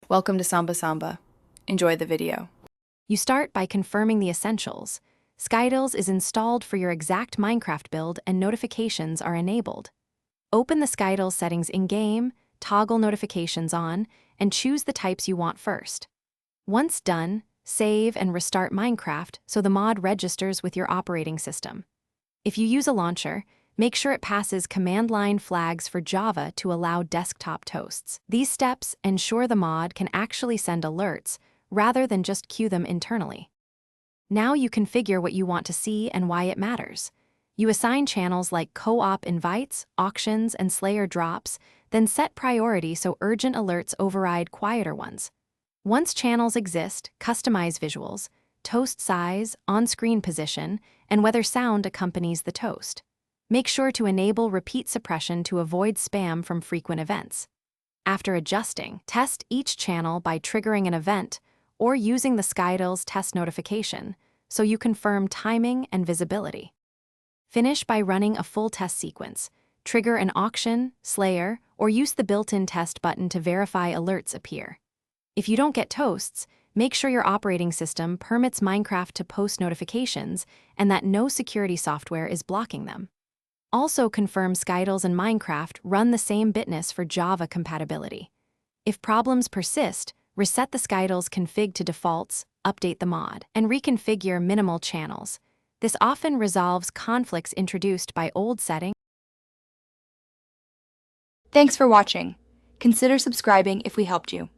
Welcome to Samba Samba. Enjoy the video. You start by confirming the essentials. Skytils is installed for your exact Minecraft build and notifications are enabled. Open the Skytils settings in-game, toggle notifications on, and choose the types you want first. Once done, save and restart Minecraft so the mod registers with your operating system. If you use a launcher, make sure it passes command line flags for Java to allow desktop toasts. These steps ensure the mod can actually send alerts rather than just queue them internally. Now you configure what you want to see and why it matters. You assign channels like co-op invites, auctions, and Slayer drops, then set priority so urgent alerts override quieter ones. Once channels exist, customize visuals, toast size, on-screen position, and whether sound accompanies the toast. Make sure to enable repeat suppression to avoid spam from frequent events. After adjusting, test each channel by triggering an event or using the Skytils test notification so you confirm timing and visibility. Finish by running a full test sequence, trigger an auction, Slayer, or use the built-in test button to verify alerts appear. If you don't get toasts, make sure your operating system permits Minecraft to post notifications and that no security software is blocking them. Also confirm Skytils and Minecraft run the same bitness for Java compatibility. If problems persist, reset the Skytils config to defaults, update the mod, and reconfigure minimal channels. This often resolves conflicts introduced by old settings. Thanks for watching. Consider subscribing if we helped you.